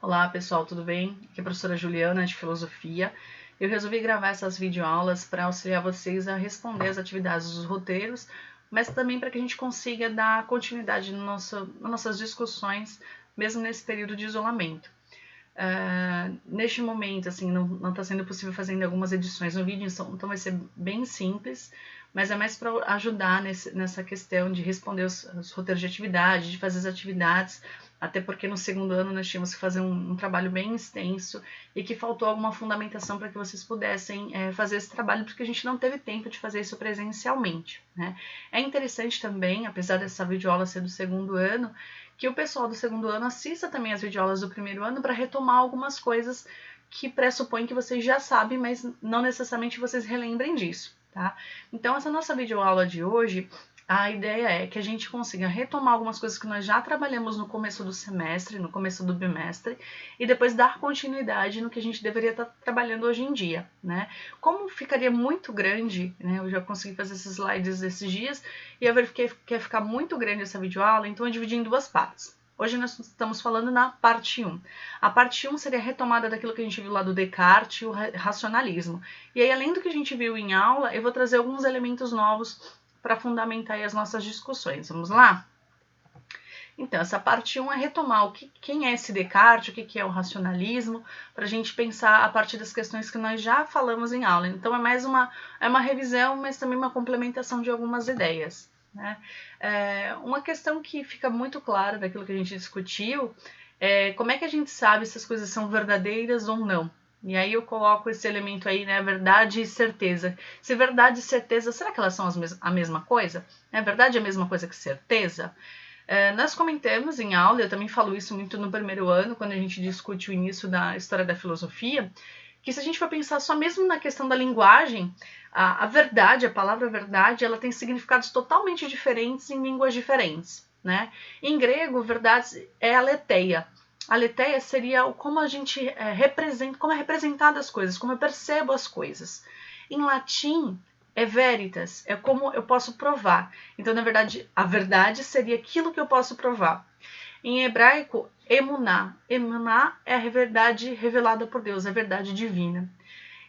Olá pessoal, tudo bem? Aqui é a professora Juliana de Filosofia. Eu resolvi gravar essas videoaulas para auxiliar vocês a responder as atividades dos roteiros, mas também para que a gente consiga dar continuidade nas nossas discussões, mesmo nesse período de isolamento. Neste momento, assim, não está sendo possível fazer algumas edições no vídeo, então vai ser bem simples, mas é mais para ajudar nessa questão de responder os roteiros de atividade, de fazer as atividades, até porque no segundo ano nós tínhamos que fazer um trabalho bem extenso e que faltou alguma fundamentação para que vocês pudessem fazer esse trabalho, porque a gente não teve tempo de fazer isso presencialmente, né? É interessante também, apesar dessa videoaula ser do segundo ano, que o pessoal do segundo ano assista também as videoaulas do primeiro ano para retomar algumas coisas que pressupõem que vocês já sabem, mas não necessariamente vocês relembrem disso, tá? Então, essa nossa videoaula de hoje, a ideia é que a gente consiga retomar algumas coisas que nós já trabalhamos no começo do semestre, no começo do bimestre, e depois dar continuidade no que a gente deveria estar trabalhando hoje em dia, né? Como ficaria muito grande, né? Eu já consegui fazer esses slides esses dias, e eu verifiquei que ia ficar muito grande essa videoaula, então eu dividi em duas partes. Hoje nós estamos falando na parte 1. A parte 1 seria a retomada daquilo que a gente viu lá do Descartes e o racionalismo. E aí, além do que a gente viu em aula, eu vou trazer alguns elementos novos para fundamentar as nossas discussões. Vamos lá? Então, essa parte 1 é retomar quem é esse Descartes, o que é o racionalismo, para a gente pensar a partir das questões que nós já falamos em aula. Então, é mais uma revisão, mas também uma complementação de algumas ideias, né? Uma questão que fica muito clara daquilo que a gente discutiu é como é que a gente sabe se as coisas são verdadeiras ou não. E aí eu coloco esse elemento aí, né, verdade e certeza. Se verdade e certeza, será que elas são a mesma coisa? É verdade a mesma coisa que certeza? Nós comentamos em aula, eu também falo isso muito no primeiro ano, quando a gente discute o início da história da filosofia, que se a gente for pensar só mesmo na questão da linguagem, a verdade, a palavra verdade, ela tem significados totalmente diferentes em línguas diferentes, né? Em grego, verdade é aletheia. Aletheia seria como a gente representa, como é representada as coisas, como eu percebo as coisas. Em latim, é veritas, é como eu posso provar. Então, na verdade, a verdade seria aquilo que eu posso provar. Em hebraico, emuná. Emuná é a verdade revelada por Deus, a verdade divina.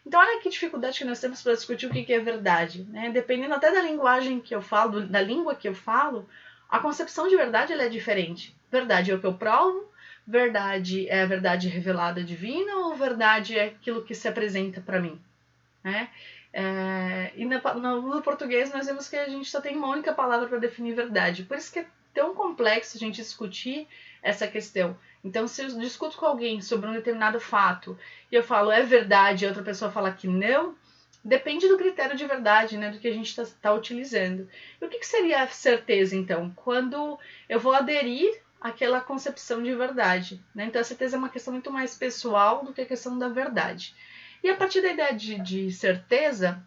Então, olha que dificuldade que nós temos para discutir o que é verdade, né? Dependendo até da linguagem que eu falo, da língua que eu falo, a concepção de verdade ela é diferente. Verdade é o que eu provo, verdade é a verdade revelada divina ou verdade é aquilo que se apresenta para mim, né? E no português nós vemos que a gente só tem uma única palavra para definir verdade. Por isso que é tão complexo a gente discutir essa questão. Então, se eu discuto com alguém sobre um determinado fato e eu falo é verdade e a outra pessoa fala que não, depende do critério de verdade, né, do que a gente está utilizando. E o que seria a certeza, então? Quando eu vou aderir àquela concepção de verdade, né? Então, a certeza é uma questão muito mais pessoal do que a questão da verdade. E a partir da ideia de certeza,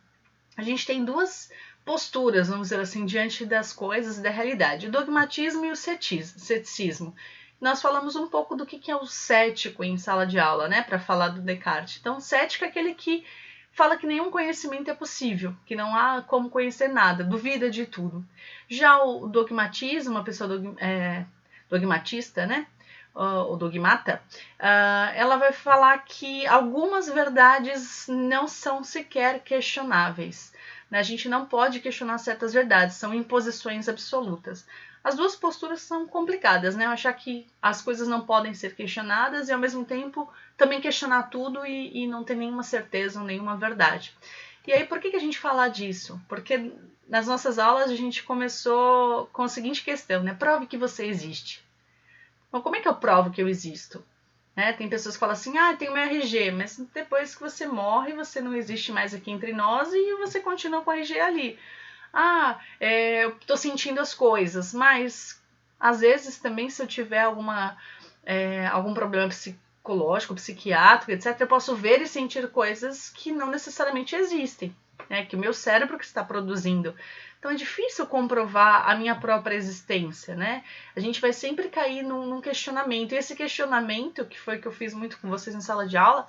a gente tem duas posturas, vamos dizer assim, diante das coisas e da realidade: o dogmatismo e o ceticismo. Nós falamos um pouco do que é o cético em sala de aula, né, para falar do Descartes. Então, o cético é aquele que fala que nenhum conhecimento é possível, que não há como conhecer nada, duvida de tudo. Já o dogmatismo, a pessoa dogmatista, né, o dogmata, ela vai falar que algumas verdades não são sequer questionáveis. Né? A gente não pode questionar certas verdades, são imposições absolutas. As duas posturas são complicadas, né? Achar que as coisas não podem ser questionadas e, ao mesmo tempo, também questionar tudo e não ter nenhuma certeza ou nenhuma verdade. E aí, por que a gente fala disso? Porque nas nossas aulas a gente começou com a seguinte questão, né? Prove que você existe. Então, como é que eu provo que eu existo? Né? Tem pessoas que falam assim, tem o meu RG, mas depois que você morre, você não existe mais aqui entre nós e você continua com o RG ali. Eu tô sentindo as coisas, mas às vezes também se eu tiver algum problema psicológico, psiquiátrico, etc., eu posso ver e sentir coisas que não necessariamente existem, né? Que o meu cérebro que está produzindo. Então é difícil comprovar a minha própria existência, né? A gente vai sempre cair num questionamento. E esse questionamento, que foi que eu fiz muito com vocês em sala de aula,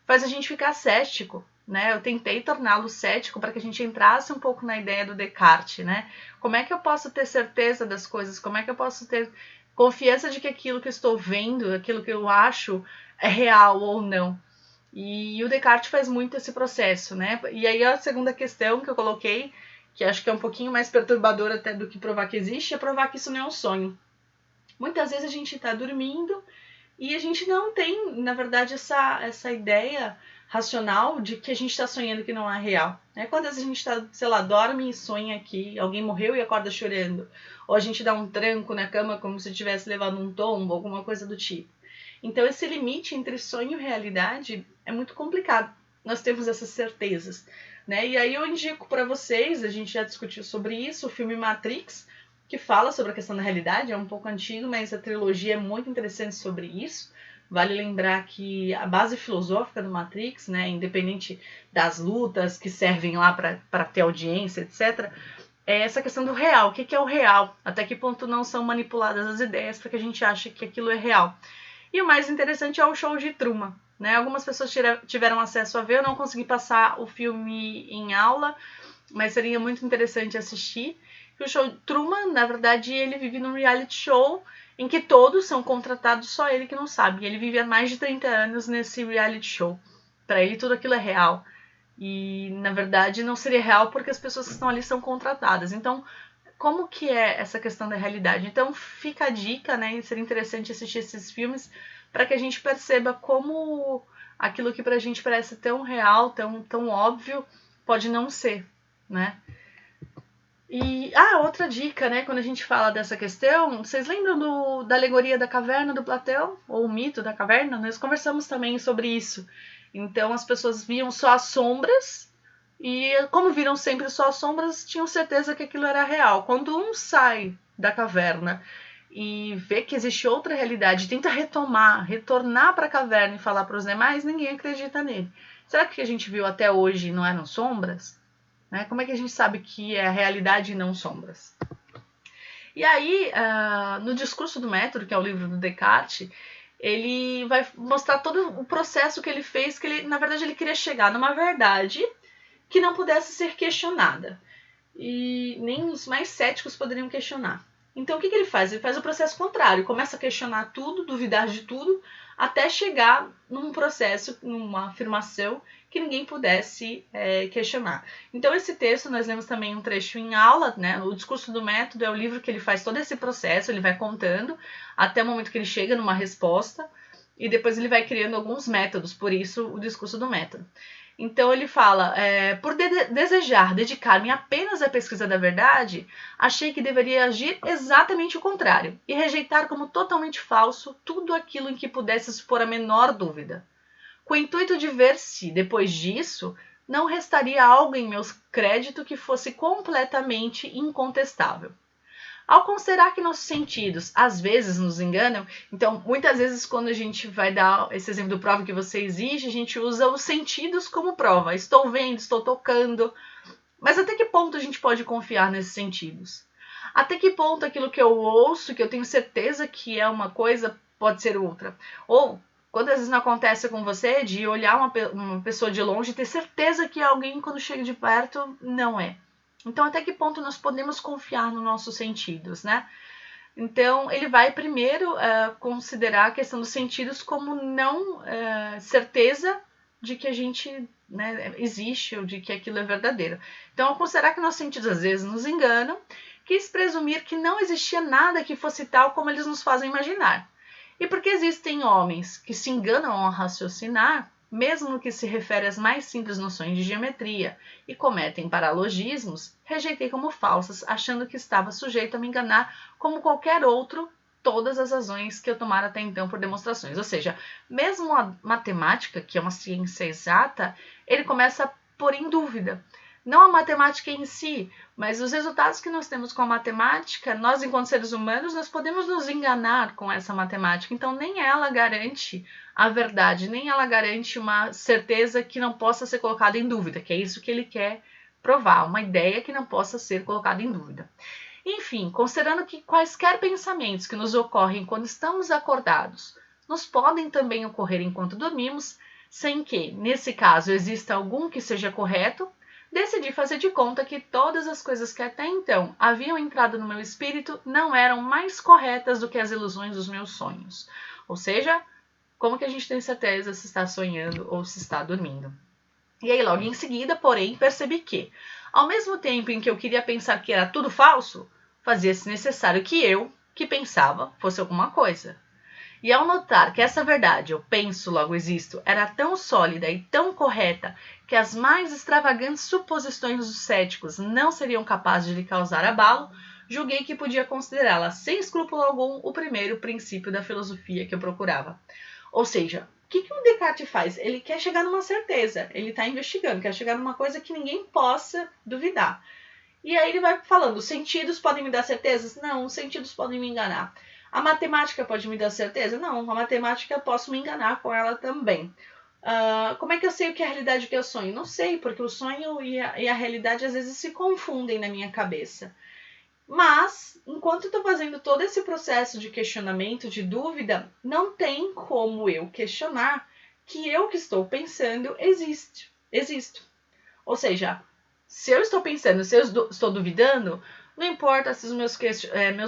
faz a gente ficar cético, né? Eu tentei torná-lo cético para que a gente entrasse um pouco na ideia do Descartes, né? Como é que eu posso ter certeza das coisas? Como é que eu posso ter confiança de que aquilo que eu estou vendo, aquilo que eu acho é real ou não. E o Descartes faz muito esse processo, né? E aí a segunda questão que eu coloquei, que acho que é um pouquinho mais perturbadora até do que provar que existe, é provar que isso não é um sonho. Muitas vezes a gente está dormindo e a gente não tem, na verdade, essa ideia racional de que a gente está sonhando que não é real. Né? Quando a gente está, sei lá, dorme e sonha que alguém morreu e acorda chorando. Ou a gente dá um tranco na cama como se tivesse levado um tombo, alguma coisa do tipo. Então esse limite entre sonho e realidade é muito complicado. Nós temos essas certezas. Né? E aí eu indico para vocês, a gente já discutiu sobre isso, o filme Matrix, que fala sobre a questão da realidade, é um pouco antigo, mas a trilogia é muito interessante sobre isso. Vale lembrar que a base filosófica do Matrix, né, independente das lutas que servem lá para ter audiência, etc., é essa questão do real. O que é o real? Até que ponto não são manipuladas as ideias para que a gente ache que aquilo é real? E o mais interessante é o show de Truman. Né? Algumas pessoas tiveram acesso a ver, eu não consegui passar o filme em aula, mas seria muito interessante assistir. O show de Truman, na verdade, ele vive num reality show em que todos são contratados, só ele que não sabe. Ele vive há mais de 30 anos nesse reality show. Para ele, tudo aquilo é real. E, na verdade, não seria real porque as pessoas que estão ali são contratadas. Então, como que é essa questão da realidade? Então, fica a dica, né? Seria interessante assistir esses filmes para que a gente perceba como aquilo que pra gente parece tão real, tão óbvio, pode não ser, né? E, outra dica, né, quando a gente fala dessa questão, vocês lembram da alegoria da caverna do Platão? Ou o mito da caverna? Nós conversamos também sobre isso. Então, as pessoas viam só as sombras e, como viram sempre só as sombras, tinham certeza que aquilo era real. Quando um sai da caverna e vê que existe outra realidade, tenta retornar para a caverna e falar para os demais, ninguém acredita nele. Será que o que a gente viu até hoje não eram sombras? Né? Como é que a gente sabe que é a realidade e não sombras? E aí, no Discurso do Método, que é o livro do Descartes, ele vai mostrar todo o processo que ele fez, que ele, na verdade, ele queria chegar numa verdade que não pudesse ser questionada. E nem os mais céticos poderiam questionar. Então, o que ele faz? Ele faz o processo contrário, começa a questionar tudo, duvidar de tudo, até chegar num processo, numa afirmação que ninguém pudesse questionar. Então, esse texto, nós lemos também um trecho em aula, né? O Discurso do Método é o livro que ele faz todo esse processo, ele vai contando até o momento que ele chega numa resposta e depois ele vai criando alguns métodos, por isso o Discurso do Método. Então ele fala, por desejar dedicar-me apenas à pesquisa da verdade, achei que deveria agir exatamente o contrário e rejeitar como totalmente falso tudo aquilo em que pudesse supor a menor dúvida, com o intuito de ver se, depois disso, não restaria algo em meu crédito que fosse completamente incontestável. Ao considerar que nossos sentidos às vezes nos enganam, então muitas vezes quando a gente vai dar esse exemplo do prova que você exige, a gente usa os sentidos como prova. Estou vendo, estou tocando, mas até que ponto a gente pode confiar nesses sentidos? Até que ponto aquilo que eu ouço, que eu tenho certeza que é uma coisa, pode ser outra? Ou quantas vezes não acontece com você de olhar uma pessoa de longe e ter certeza que alguém quando chega de perto não é? Então, até que ponto nós podemos confiar nos nossos sentidos, né? Então, ele vai primeiro considerar a questão dos sentidos como não certeza de que a gente existe ou de que aquilo é verdadeiro. Então, ao considerar que nossos sentidos às vezes nos enganam, quis presumir que não existia nada que fosse tal como eles nos fazem imaginar. E porque existem homens que se enganam ao raciocinar, mesmo no que se refere às mais simples noções de geometria, e cometem paralogismos, rejeitei como falsas, achando que estava sujeito a me enganar como qualquer outro todas as razões que eu tomara até então por demonstrações. Ou seja, mesmo a matemática, que é uma ciência exata, ele começa a pôr em dúvida. Não a matemática em si, mas os resultados que nós temos com a matemática, nós, enquanto seres humanos, nós podemos nos enganar com essa matemática. Então, nem ela garante a verdade, nem ela garante uma certeza que não possa ser colocada em dúvida, que é isso que ele quer provar, uma ideia que não possa ser colocada em dúvida. Enfim, considerando que quaisquer pensamentos que nos ocorrem quando estamos acordados, nos podem também ocorrer enquanto dormimos, sem que, nesse caso, exista algum que seja correto, Decidi fazer de conta que todas as coisas que até então haviam entrado no meu espírito não eram mais corretas do que as ilusões dos meus sonhos. Ou seja, como que a gente tem certeza se está sonhando ou se está dormindo? E aí, logo em seguida, porém, percebi que, ao mesmo tempo em que eu queria pensar que era tudo falso, fazia-se necessário que eu, que pensava, fosse alguma coisa. E ao notar que essa verdade, eu penso, logo existo, era tão sólida e tão correta que as mais extravagantes suposições dos céticos não seriam capazes de lhe causar abalo, julguei que podia considerá-la sem escrúpulo algum o primeiro princípio da filosofia que eu procurava. Ou seja, o que um Descartes faz? Ele quer chegar numa certeza, ele está investigando, quer chegar numa coisa que ninguém possa duvidar. E aí ele vai falando, os sentidos podem me dar certezas? Não, os sentidos podem me enganar. A matemática pode me dar certeza? Não, a matemática eu posso me enganar com ela também. Como é que eu sei o que é a realidade e o que é o sonho? Não sei, porque o sonho e a realidade às vezes se confundem na minha cabeça. Mas, enquanto eu estou fazendo todo esse processo de questionamento, de dúvida, não tem como eu questionar que eu que estou pensando existo. Ou seja, se eu estou pensando, se eu estou duvidando, não importa se os meus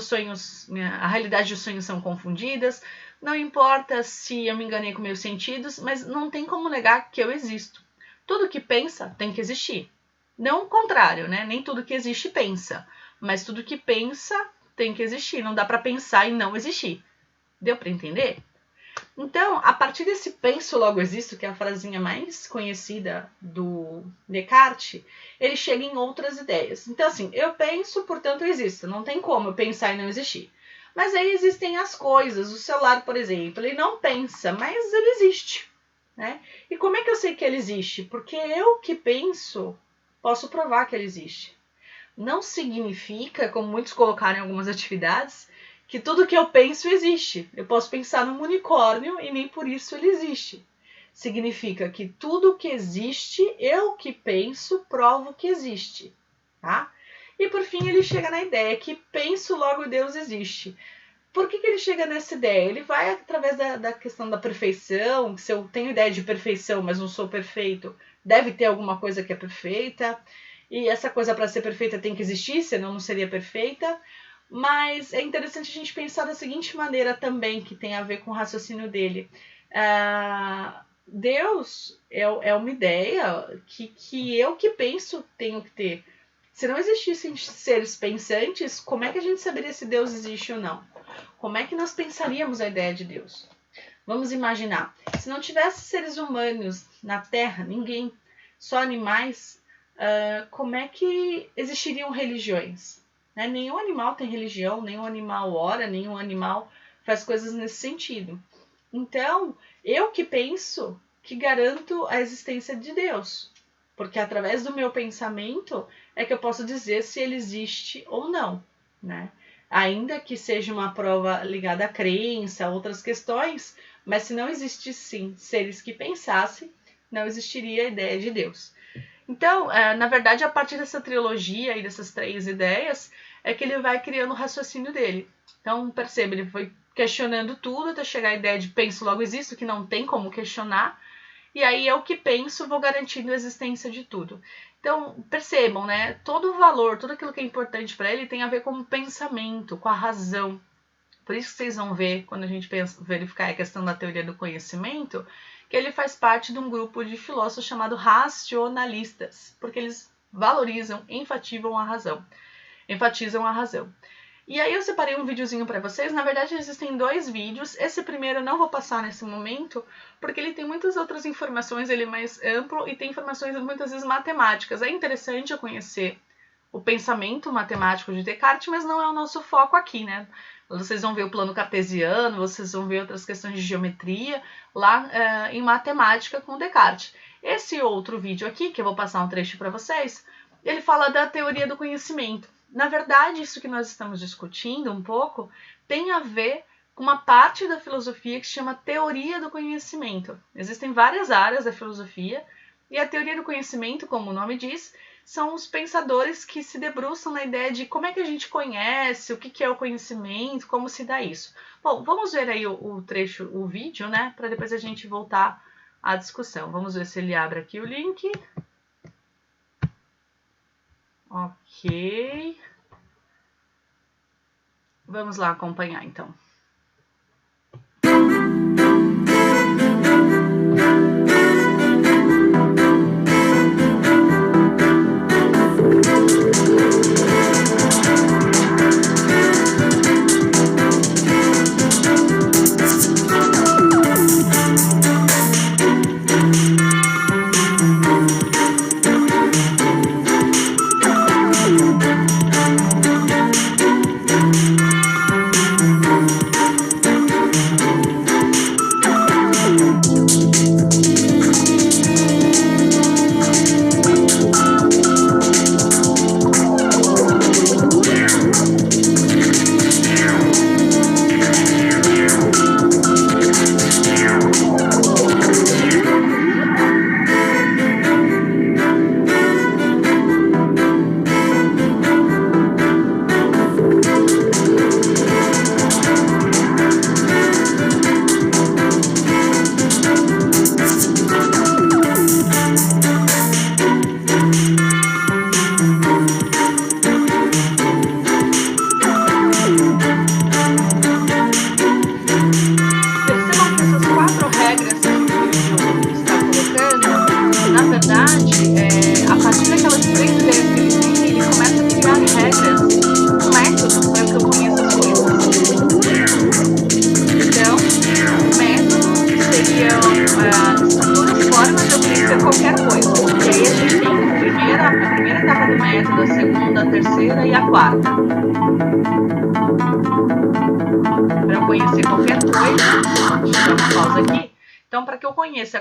sonhos, a realidade dos sonhos são confundidas, não importa se eu me enganei com meus sentidos, mas não tem como negar que eu existo. Tudo que pensa tem que existir. Não o contrário, né? Nem tudo que existe pensa, mas tudo que pensa tem que existir. Não dá para pensar e não existir. Deu para entender? Então, a partir desse penso logo existo, que é a frasinha mais conhecida do Descartes, ele chega em outras ideias. Então, assim, eu penso, portanto eu existo. Não tem como eu pensar e não existir. Mas aí existem as coisas. O celular, por exemplo, ele não pensa, mas ele existe. Né? E como é que eu sei que ele existe? Porque eu que penso, posso provar que ele existe. Não significa, como muitos colocaram em algumas atividades, que tudo que eu penso existe. Eu posso pensar num unicórnio e nem por isso ele existe. Significa que tudo que existe, eu que penso, provo que existe. Tá? E por fim ele chega na ideia que penso, logo Deus existe. Por que ele chega nessa ideia? Ele vai através da questão da perfeição, se eu tenho ideia de perfeição, mas não sou perfeito, deve ter alguma coisa que é perfeita. E essa coisa para ser perfeita tem que existir, senão não seria perfeita. Mas é interessante a gente pensar da seguinte maneira também, que tem a ver com o raciocínio dele. Deus é uma ideia que eu que penso tenho que ter. Se não existissem seres pensantes, como é que a gente saberia se Deus existe ou não? Como é que nós pensaríamos a ideia de Deus? Vamos imaginar, se não tivesse seres humanos na Terra, ninguém, só animais, como é que existiriam religiões? Né? Nenhum animal tem religião, nenhum animal ora, nenhum animal faz coisas nesse sentido. Então, eu que penso que garanto a existência de Deus, porque através do meu pensamento é que eu posso dizer se ele existe ou não, né? Ainda que seja uma prova ligada à crença, a outras questões, mas se não existissem seres que pensassem, não existiria a ideia de Deus. Então, na verdade, a partir dessa trilogia e dessas três ideias, é que ele vai criando o raciocínio dele. Então, perceba, ele foi questionando tudo até chegar à ideia de penso, logo existo, que não tem como questionar. E aí, eu que penso, vou garantindo a existência de tudo. Então, percebam, né? Todo o valor, tudo aquilo que é importante para ele tem a ver com o pensamento, com a razão. Por isso que vocês vão ver, quando a gente verificar a questão da teoria do conhecimento, que ele faz parte de um grupo de filósofos chamado racionalistas, porque eles valorizam, enfatizam a razão. E aí eu separei um videozinho para vocês. Na verdade, existem dois vídeos. Esse primeiro eu não vou passar nesse momento, porque ele tem muitas outras informações, ele é mais amplo e tem informações muitas vezes matemáticas. É interessante eu conhecer o pensamento matemático de Descartes, mas não é o nosso foco aqui, né? Vocês vão ver o plano cartesiano, vocês vão ver outras questões de geometria lá em matemática com Descartes. Esse outro vídeo aqui, que eu vou passar um trecho para vocês, ele fala da teoria do conhecimento. Na verdade, isso que nós estamos discutindo um pouco tem a ver com uma parte da filosofia que se chama teoria do conhecimento. Existem várias áreas da filosofia e a teoria do conhecimento, como o nome diz, são os pensadores que se debruçam na ideia de como é que a gente conhece, o que é o conhecimento, como se dá isso. Bom, vamos ver aí o trecho, o vídeo, né, para depois a gente voltar à discussão. Vamos ver se ele abre aqui o link. Ok. Vamos lá acompanhar, então.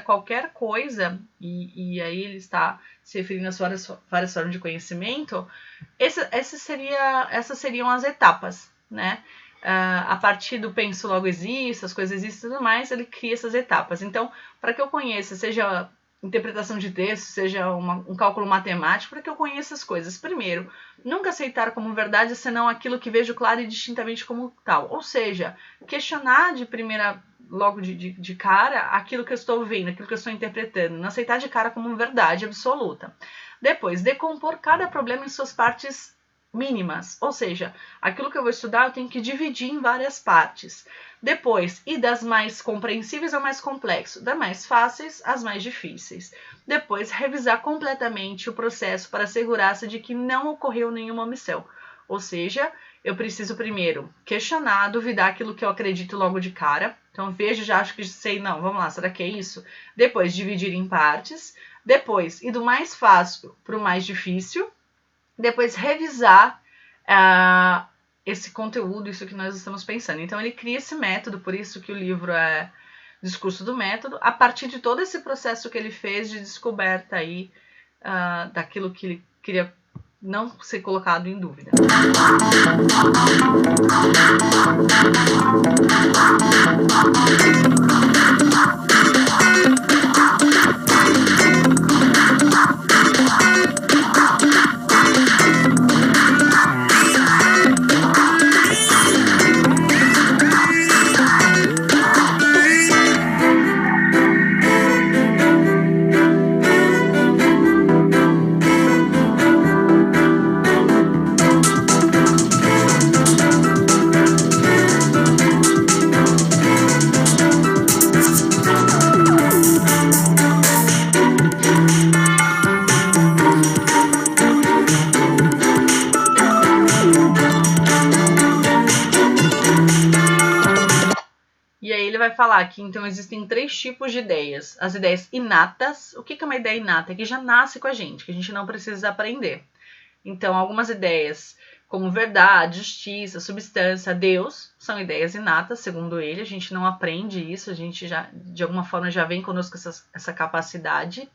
Qualquer coisa, e aí ele está se referindo às várias formas de conhecimento, essas seriam as etapas, né? A partir do penso logo existo, as coisas existem e tudo mais, ele cria essas etapas. Então, para que eu conheça, seja interpretação de texto, seja um cálculo matemático, para que eu conheça as coisas. Primeiro, nunca aceitar como verdade senão aquilo que vejo claro e distintamente como tal. Ou seja, questionar logo de cara aquilo que eu estou vendo, aquilo que eu estou interpretando, não aceitar de cara como verdade absoluta. Depois, decompor cada problema em suas partes mínimas, ou seja, aquilo que eu vou estudar eu tenho que dividir em várias partes. Depois, ir das mais compreensíveis ao mais complexo, das mais fáceis às mais difíceis. Depois, revisar completamente o processo para assegurar-se de que não ocorreu nenhuma omissão. Ou seja, eu preciso primeiro questionar, duvidar aquilo que eu acredito logo de cara. Então, vejo, já acho que sei, não, vamos lá, será que é isso? Depois, dividir em partes. Depois, ir do mais fácil para o mais difícil. Depois, revisar esse conteúdo, isso que nós estamos pensando. Então, ele cria esse método, por isso que o livro é Discurso do Método, a partir de todo esse processo que ele fez de descoberta aí daquilo que ele queria não ser colocado em dúvida. Vai falar que então existem 3 tipos de ideias. As ideias inatas. O que é uma ideia inata? É que já nasce com a gente, que a gente não precisa aprender. Então, algumas ideias como verdade, justiça, substância, Deus, são ideias inatas, segundo ele. A gente não aprende isso, a gente já, de alguma forma, já vem conosco essa capacidade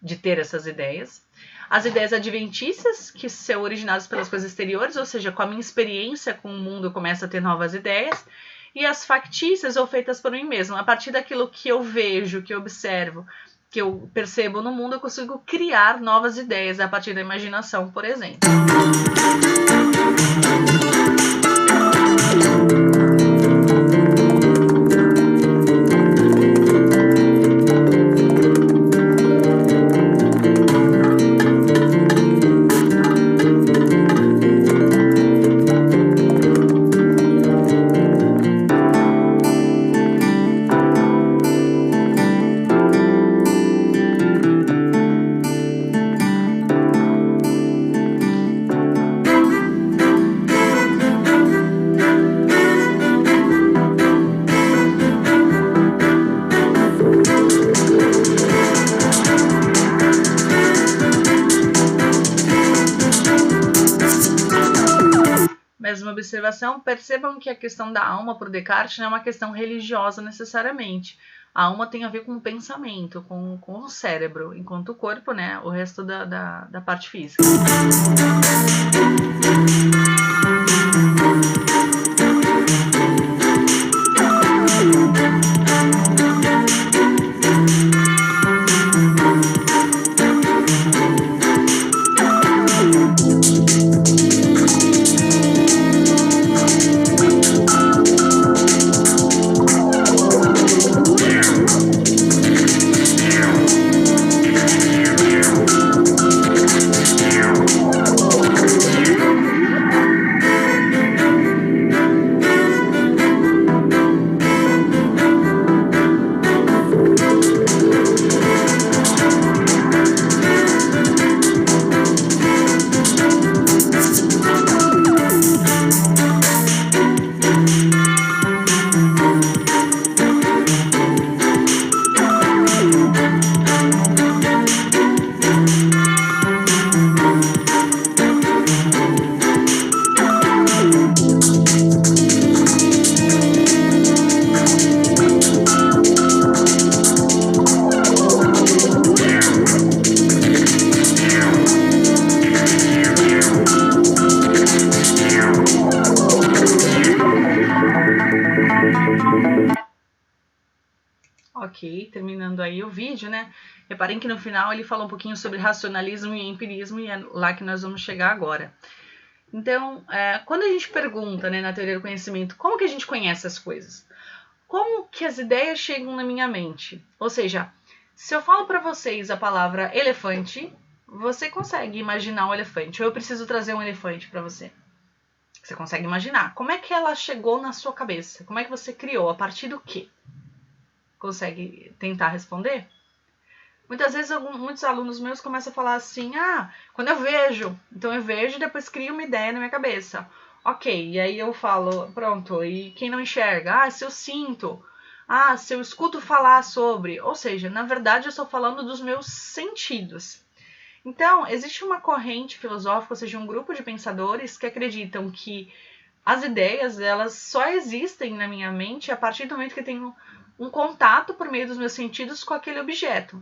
de ter essas ideias. As ideias adventícias, que são originadas pelas coisas exteriores, ou seja, com a minha experiência com o mundo, eu começo a ter novas ideias. E as factícias ou feitas por mim mesmo. A partir daquilo que eu vejo, que eu observo, que eu percebo no mundo, eu consigo criar novas ideias a partir da imaginação, por exemplo. observação, percebam que a questão da alma para o Descartes não é uma questão religiosa necessariamente. A alma tem a ver com o pensamento, com o cérebro, enquanto o corpo, né, o resto da parte física. Ok, terminando aí o vídeo, né? Reparem que no final ele falou um pouquinho sobre racionalismo e empirismo, e é lá que nós vamos chegar agora. Então, quando a gente pergunta, né, na teoria do conhecimento, como que a gente conhece as coisas? Como que as ideias chegam na minha mente? Ou seja, se eu falo para vocês a palavra elefante, você consegue imaginar um elefante, ou eu preciso trazer um elefante para você. Você consegue imaginar. Como é que ela chegou na sua cabeça? Como é que você criou? A partir do quê? Consegue tentar responder? Muitas vezes muitos alunos meus começam a falar assim, quando eu vejo, então eu vejo e depois crio uma ideia na minha cabeça. Ok, e aí eu falo, pronto, e quem não enxerga? Se eu sinto, se eu escuto falar sobre, ou seja, na verdade eu estou falando dos meus sentidos. Então, existe uma corrente filosófica, ou seja, um grupo de pensadores que acreditam que as ideias, elas só existem na minha mente a partir do momento que eu tenho um contato por meio dos meus sentidos com aquele objeto.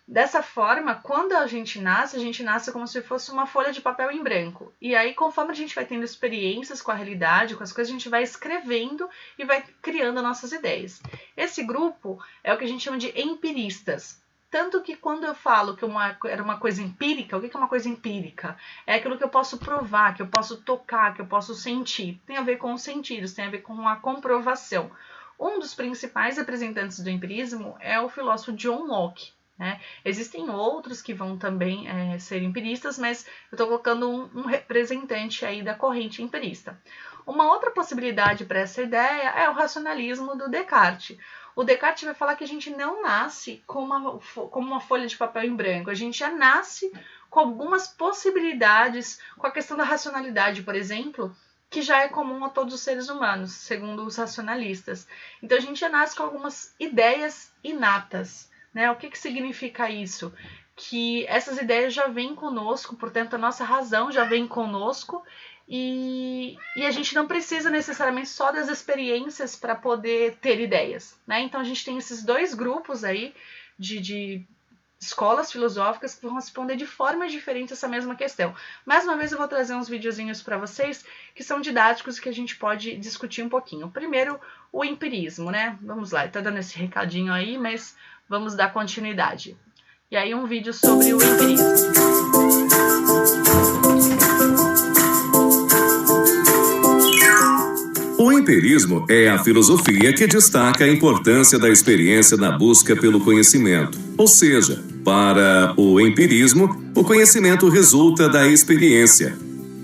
Dessa forma, quando a gente nasce como se fosse uma folha de papel em branco. E aí, conforme a gente vai tendo experiências com a realidade, com as coisas, a gente vai escrevendo e vai criando nossas ideias. Esse grupo é o que a gente chama de empiristas. Tanto que quando eu falo que era uma coisa empírica, o que é uma coisa empírica? É aquilo que eu posso provar, que eu posso tocar, que eu posso sentir. Tem a ver com os sentidos, tem a ver com a comprovação. Um dos principais representantes do empirismo é o filósofo John Locke. Né? Existem outros que vão também ser empiristas, mas eu estou colocando um representante aí da corrente empirista. Uma outra possibilidade para essa ideia é o racionalismo do Descartes. O Descartes vai falar que a gente não nasce como uma folha de papel em branco, a gente já nasce com algumas possibilidades, com a questão da racionalidade, por exemplo, que já é comum a todos os seres humanos, segundo os racionalistas. Então a gente já nasce com algumas ideias inatas. Né? O que significa isso? Que essas ideias já vêm conosco, portanto a nossa razão já vem conosco e a gente não precisa necessariamente só das experiências para poder ter ideias. Né? Então a gente tem esses dois grupos aí de escolas filosóficas que vão responder de formas diferentes essa mesma questão. Mais uma vez eu vou trazer uns videozinhos para vocês que são didáticos e que a gente pode discutir um pouquinho. Primeiro, o empirismo, né? Vamos lá, tá dando esse recadinho aí, mas vamos dar continuidade. E aí um vídeo sobre o empirismo. O empirismo é a filosofia que destaca a importância da experiência na busca pelo conhecimento. Ou seja, para o empirismo, o conhecimento resulta da experiência.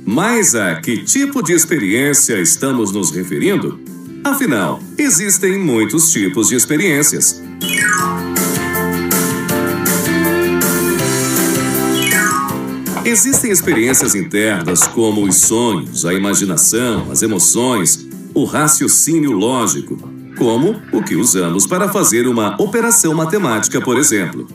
Mas a que tipo de experiência estamos nos referindo? Afinal, existem muitos tipos de experiências. Existem experiências internas como os sonhos, a imaginação, as emoções, o raciocínio lógico, como o que usamos para fazer uma operação matemática, por exemplo.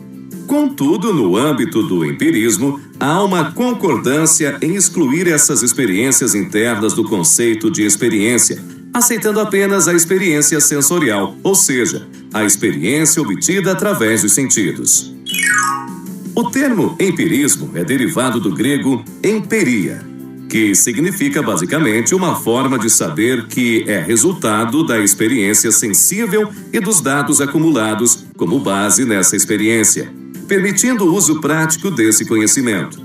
Contudo, no âmbito do empirismo, há uma concordância em excluir essas experiências internas do conceito de experiência, aceitando apenas a experiência sensorial, ou seja, a experiência obtida através dos sentidos. O termo empirismo é derivado do grego emperia, que significa basicamente uma forma de saber que é resultado da experiência sensível e dos dados acumulados como base nessa experiência, permitindo o uso prático desse conhecimento.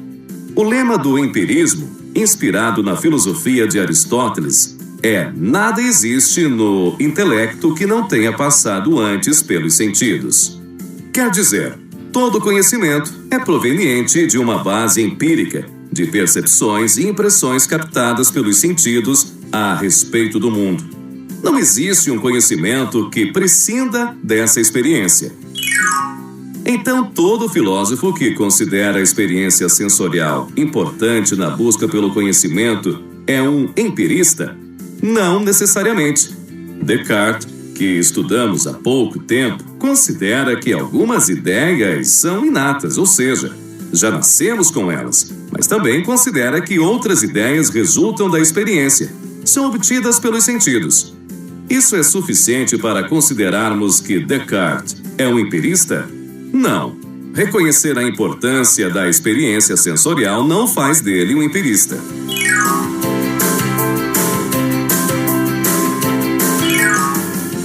O lema do empirismo, inspirado na filosofia de Aristóteles, é: nada existe no intelecto que não tenha passado antes pelos sentidos. Quer dizer, todo conhecimento é proveniente de uma base empírica, de percepções e impressões captadas pelos sentidos a respeito do mundo. Não existe um conhecimento que prescinda dessa experiência. Então, todo filósofo que considera a experiência sensorial importante na busca pelo conhecimento é um empirista? Não necessariamente. Descartes, que estudamos há pouco tempo, considera que algumas ideias são inatas, ou seja, já nascemos com elas, mas também considera que outras ideias resultam da experiência, são obtidas pelos sentidos. Isso é suficiente para considerarmos que Descartes é um empirista? Não. Reconhecer a importância da experiência sensorial não faz dele um empirista.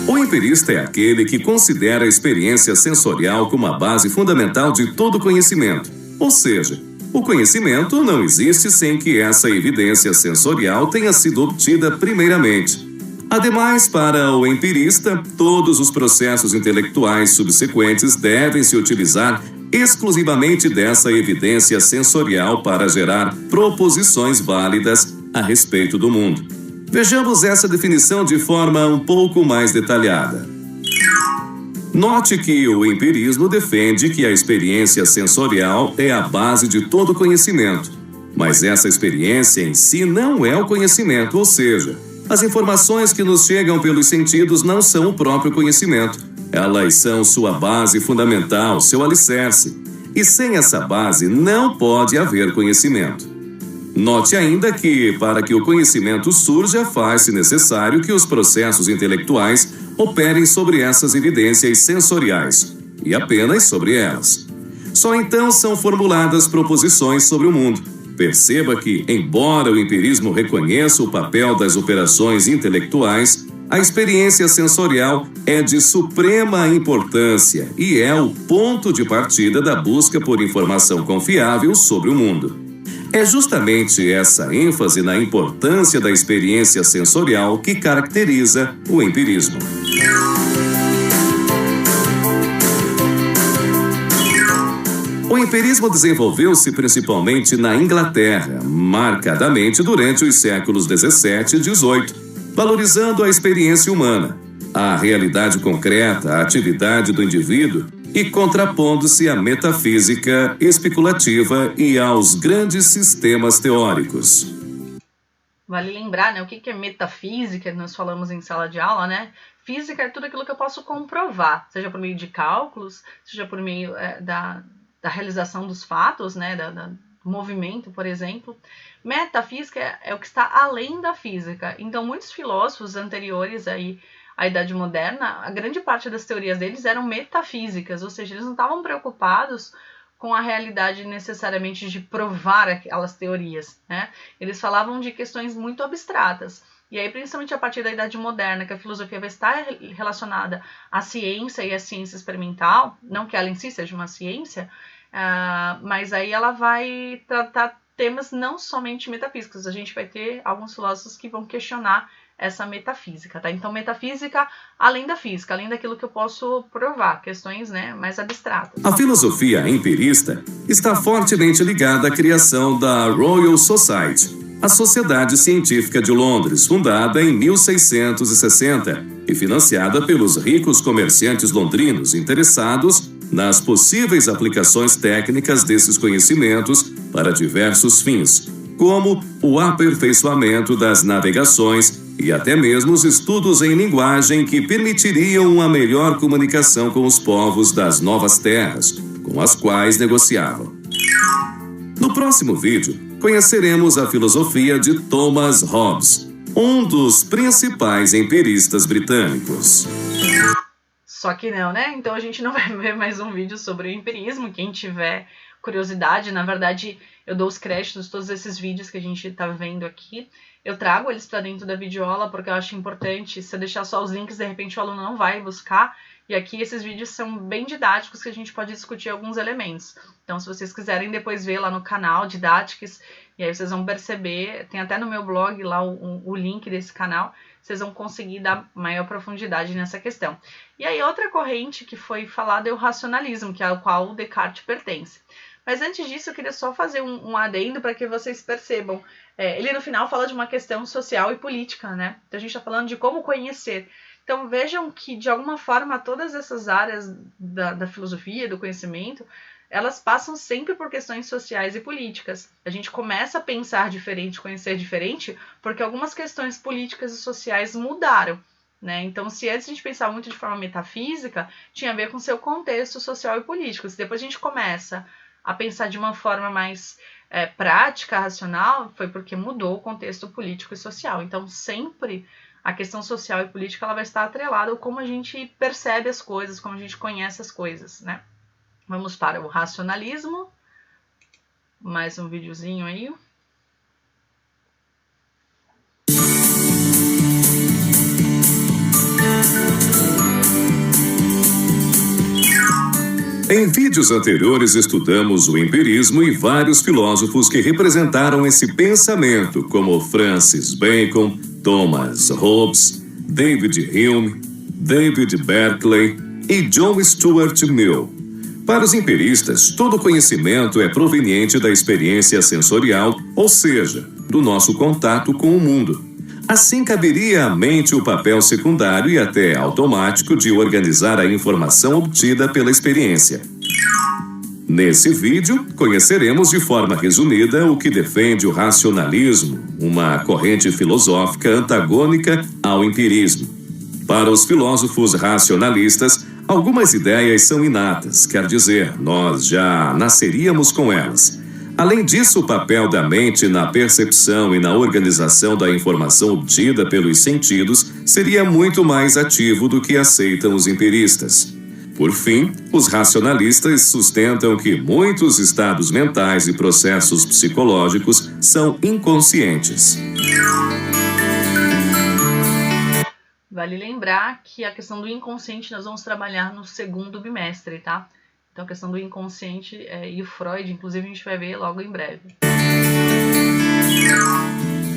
O empirista é aquele que considera a experiência sensorial como a base fundamental de todo conhecimento. Ou seja, o conhecimento não existe sem que essa evidência sensorial tenha sido obtida primeiramente. Ademais, para o empirista, todos os processos intelectuais subsequentes devem se utilizar exclusivamente dessa evidência sensorial para gerar proposições válidas a respeito do mundo. Vejamos essa definição de forma um pouco mais detalhada. Note que o empirismo defende que a experiência sensorial é a base de todo conhecimento, mas essa experiência em si não é o conhecimento, ou seja, as informações que nos chegam pelos sentidos não são o próprio conhecimento. Elas são sua base fundamental, seu alicerce. E sem essa base não pode haver conhecimento. Note ainda que, para que o conhecimento surja, faz-se necessário que os processos intelectuais operem sobre essas evidências sensoriais, e apenas sobre elas. Só então são formuladas proposições sobre o mundo. Perceba que, embora o empirismo reconheça o papel das operações intelectuais, a experiência sensorial é de suprema importância e é o ponto de partida da busca por informação confiável sobre o mundo. É justamente essa ênfase na importância da experiência sensorial que caracteriza o empirismo. O empirismo desenvolveu-se principalmente na Inglaterra, marcadamente durante os séculos XVII e XVIII, valorizando a experiência humana, a realidade concreta, a atividade do indivíduo e contrapondo-se à metafísica especulativa e aos grandes sistemas teóricos. Vale lembrar, né, o que é metafísica, nós falamos em sala de aula, né? Física é tudo aquilo que eu posso comprovar, seja por meio de cálculos, seja por meio da realização dos fatos, né, do movimento, por exemplo. Metafísica é o que está além da física. Então, muitos filósofos anteriores aí à Idade Moderna, a grande parte das teorias deles eram metafísicas, ou seja, eles não estavam preocupados com a realidade necessariamente de provar aquelas teorias, né? Eles falavam de questões muito abstratas. E aí, principalmente a partir da Idade Moderna, que a filosofia vai estar relacionada à ciência e à ciência experimental, não que ela em si seja uma ciência, mas aí ela vai tratar temas não somente metafísicos. A gente vai ter alguns filósofos que vão questionar essa metafísica, tá? Então, metafísica além da física, além daquilo que eu posso provar, questões, né, mais abstratas. A filosofia empirista está fortemente ligada à criação da Royal Society, a Sociedade Científica de Londres, fundada em 1660 e financiada pelos ricos comerciantes londrinos interessados nas possíveis aplicações técnicas desses conhecimentos para diversos fins, como o aperfeiçoamento das navegações e até mesmo os estudos em linguagem que permitiriam uma melhor comunicação com os povos das novas terras, com as quais negociavam. No próximo vídeo, conheceremos a filosofia de Thomas Hobbes, um dos principais empiristas britânicos. Só que não, né? Então a gente não vai ver mais um vídeo sobre o empirismo. Quem tiver curiosidade, na verdade, eu dou os créditos de todos esses vídeos que a gente tá vendo aqui. Eu trago eles para dentro da videoaula porque eu acho importante. Se eu deixar só os links, de repente o aluno não vai buscar. E aqui esses vídeos são bem didáticos que a gente pode discutir alguns elementos. Então, se vocês quiserem depois ver lá no canal Didáticas, e aí vocês vão perceber, tem até no meu blog lá o link desse canal, vocês vão conseguir dar maior profundidade nessa questão. E aí outra corrente que foi falada é o racionalismo, que é ao qual o Descartes pertence. Mas antes disso, eu queria só fazer um adendo para que vocês percebam. Ele no final fala de uma questão social e política, né? Então a gente está falando de como conhecer. Então vejam que, de alguma forma, todas essas áreas da filosofia, do conhecimento, elas passam sempre por questões sociais e políticas. A gente começa a pensar diferente, conhecer diferente, porque algumas questões políticas e sociais mudaram, né? Então, se antes a gente pensava muito de forma metafísica, tinha a ver com seu contexto social e político. Se depois a gente começa a pensar de uma forma mais prática, racional, foi porque mudou o contexto político e social. Então, sempre a questão social e política ela vai estar atrelada ao como a gente percebe as coisas, como a gente conhece as coisas, né? Vamos para o racionalismo. Mais um videozinho aí. Em vídeos anteriores estudamos o empirismo e vários filósofos que representaram esse pensamento, como Francis Bacon, Thomas Hobbes, David Hume, David Berkeley e John Stuart Mill. Para os empiristas, todo conhecimento é proveniente da experiência sensorial, ou seja, do nosso contato com o mundo. Assim, caberia à mente o papel secundário e até automático de organizar a informação obtida pela experiência. Nesse vídeo, conheceremos de forma resumida o que defende o racionalismo, uma corrente filosófica antagônica ao empirismo. Para os filósofos racionalistas, algumas ideias são inatas, quer dizer, nós já nasceríamos com elas. Além disso, o papel da mente na percepção e na organização da informação obtida pelos sentidos seria muito mais ativo do que aceitam os empiristas. Por fim, os racionalistas sustentam que muitos estados mentais e processos psicológicos são inconscientes. Vale lembrar que a questão do inconsciente nós vamos trabalhar no segundo bimestre, tá? Então a questão do inconsciente e o Freud, inclusive, a gente vai ver logo em breve.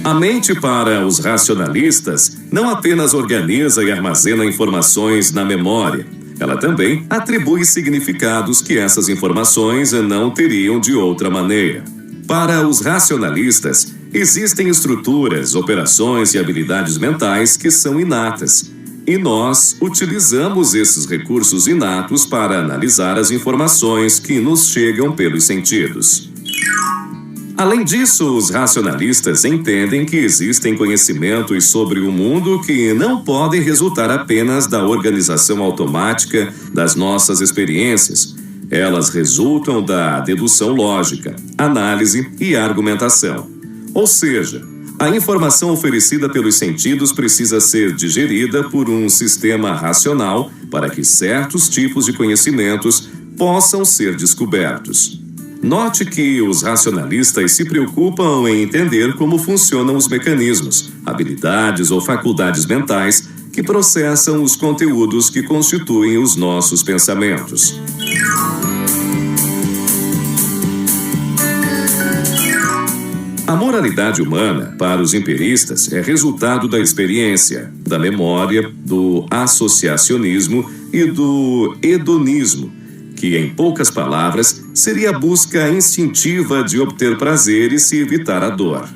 A mente, para os racionalistas, não apenas organiza e armazena informações na memória, ela também atribui significados que essas informações não teriam de outra maneira. Para os racionalistas, existem estruturas, operações e habilidades mentais que são inatas, e nós utilizamos esses recursos inatos para analisar as informações que nos chegam pelos sentidos. Além disso, os racionalistas entendem que existem conhecimentos sobre o mundo que não podem resultar apenas da organização automática das nossas experiências. Elas resultam da dedução lógica, análise e argumentação. Ou seja, a informação oferecida pelos sentidos precisa ser digerida por um sistema racional para que certos tipos de conhecimentos possam ser descobertos. Note que os racionalistas se preocupam em entender como funcionam os mecanismos, habilidades ou faculdades mentais que processam os conteúdos que constituem os nossos pensamentos. A moralidade humana, para os empiristas, é resultado da experiência, da memória, do associacionismo e do hedonismo, que, em poucas palavras, seria a busca instintiva de obter prazer e se evitar a dor.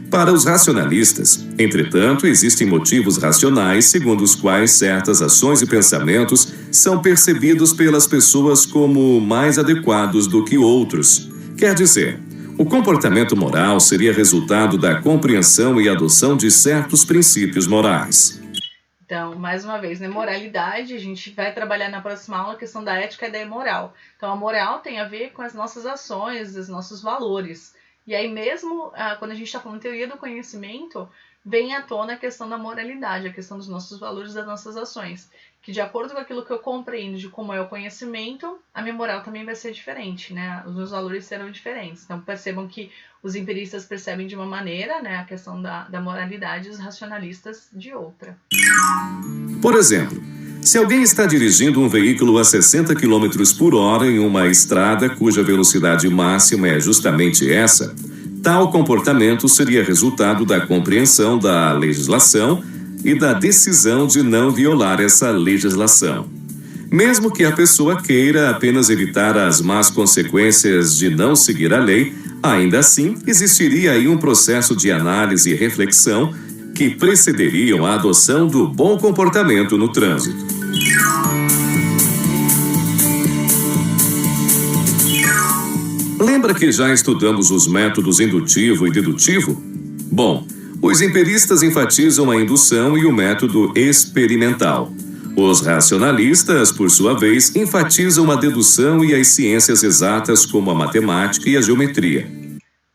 Para os racionalistas, entretanto, existem motivos racionais segundo os quais certas ações e pensamentos são percebidos pelas pessoas como mais adequados do que outros. Quer dizer, o comportamento moral seria resultado da compreensão e adoção de certos princípios morais. Então, mais uma vez, né, moralidade, a gente vai trabalhar na próxima aula a questão da ética e da moral. Então, a moral tem a ver com as nossas ações, os nossos valores. E aí mesmo, quando a gente está falando teoria do conhecimento, vem à tona a questão da moralidade, a questão dos nossos valores, das nossas ações. Que de acordo com aquilo que eu compreendo de como é o conhecimento, a minha moral também vai ser diferente, né? Os meus valores serão diferentes. Então, percebam que os empiristas percebem de uma maneira, né, a questão da moralidade, e os racionalistas de outra. Por exemplo, se alguém está dirigindo um veículo a 60 km por hora em uma estrada cuja velocidade máxima é justamente essa, tal comportamento seria resultado da compreensão da legislação e da decisão de não violar essa legislação. Mesmo que a pessoa queira apenas evitar as más consequências de não seguir a lei, ainda assim existiria aí um processo de análise e reflexão que precederiam a adoção do bom comportamento no trânsito. Lembra que já estudamos os métodos indutivo e dedutivo? Bom, os empiristas enfatizam a indução e o método experimental. Os racionalistas, por sua vez, enfatizam a dedução e as ciências exatas como a matemática e a geometria.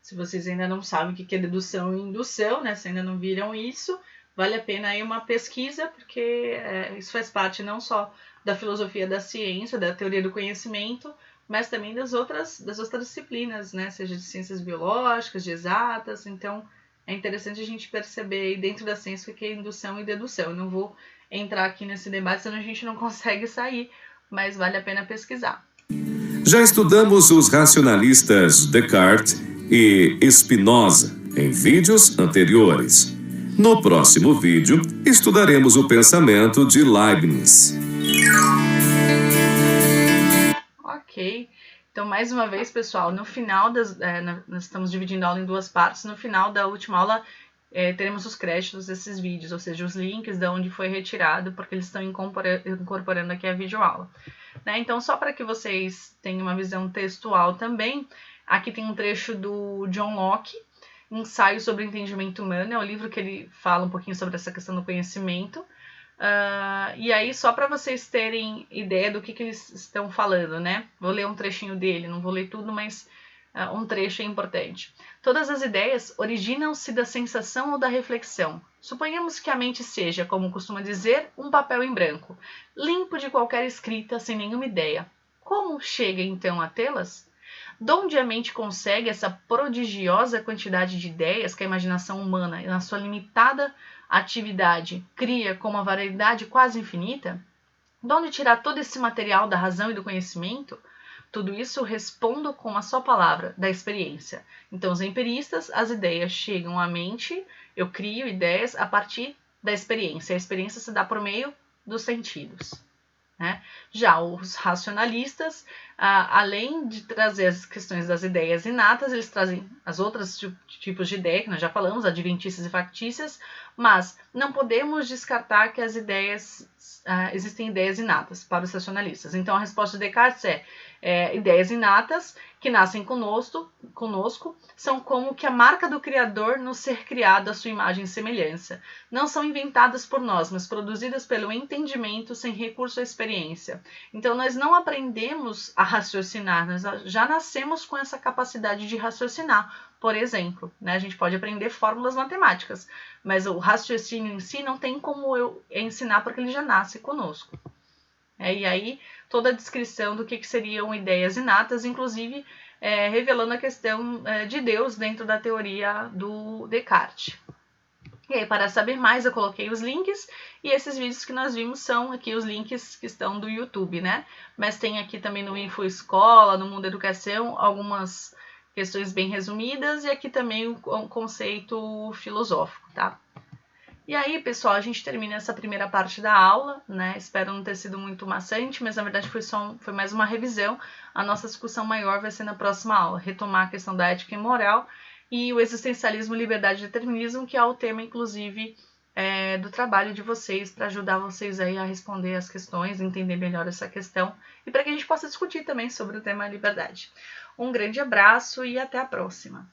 Se vocês ainda não sabem o que é dedução e indução, né? Se ainda não viram isso, vale a pena aí uma pesquisa, porque isso faz parte não só da filosofia da ciência, da teoria do conhecimento, mas também das outras disciplinas, né? Seja de ciências biológicas, de exatas. Então, é interessante a gente perceber aí dentro da ciência o que é indução e dedução. Eu não vou entrar aqui nesse debate, senão a gente não consegue sair, mas vale a pena pesquisar. Já estudamos os racionalistas Descartes e Spinoza em vídeos anteriores. No próximo vídeo, estudaremos o pensamento de Leibniz. Ok. Então, mais uma vez, pessoal, no final nós estamos dividindo a aula em duas partes. No final da última aula, teremos os créditos desses vídeos, ou seja, os links de onde foi retirado, porque eles estão incorporando aqui a videoaula. Né? Então, só para que vocês tenham uma visão textual também, aqui tem um trecho do John Locke, Ensaio sobre o Entendimento Humano, é o livro que ele fala um pouquinho sobre essa questão do conhecimento. E aí, só para vocês terem ideia do que eles estão falando, né? Vou ler um trechinho dele, não vou ler tudo, mas um trecho é importante. Todas as ideias originam-se da sensação ou da reflexão. Suponhamos que a mente seja, como costuma dizer, um papel em branco, limpo de qualquer escrita, sem nenhuma ideia. Como chega então a tê-las? Donde a mente consegue essa prodigiosa quantidade de ideias que a imaginação humana, na sua limitada atividade, cria com uma variedade quase infinita? De onde tirar todo esse material da razão e do conhecimento? Tudo isso respondo com a só palavra, da experiência. Então, os empiristas, as ideias chegam à mente, eu crio ideias a partir da experiência. A experiência se dá por meio dos sentidos. Né? Já os racionalistas, além de trazer as questões das ideias inatas, eles trazem as outras tipos de ideia que nós já falamos, adventícias e factícias, mas não podemos descartar que as ideias, existem ideias inatas para os racionalistas. Então, a resposta de Descartes ideias inatas que nascem conosco são como que a marca do Criador no ser criado à sua imagem e semelhança. Não são inventadas por nós, mas produzidas pelo entendimento sem recurso à experiência. Então, nós não aprendemos a raciocinar, nós já nascemos com essa capacidade de raciocinar. Por exemplo, né, a gente pode aprender fórmulas matemáticas, mas o raciocínio em si não tem como eu ensinar porque ele já nasce conosco. E aí, toda a descrição do que seriam ideias inatas, inclusive revelando a questão de Deus dentro da teoria do Descartes. E aí, para saber mais, eu coloquei os links, e esses vídeos que nós vimos são aqui os links que estão do YouTube, né? Mas tem aqui também no Info Escola, no Mundo Educação, algumas questões bem resumidas, e aqui também o conceito filosófico, tá? E aí, pessoal, a gente termina essa primeira parte da aula, né? Espero não ter sido muito maçante, mas na verdade foi mais uma revisão. A nossa discussão maior vai ser na próxima aula, retomar a questão da ética e moral e o existencialismo, liberdade e determinismo, que é o tema, inclusive, do trabalho de vocês, para ajudar vocês aí a responder as questões, entender melhor essa questão e para que a gente possa discutir também sobre o tema liberdade. Um grande abraço e até a próxima!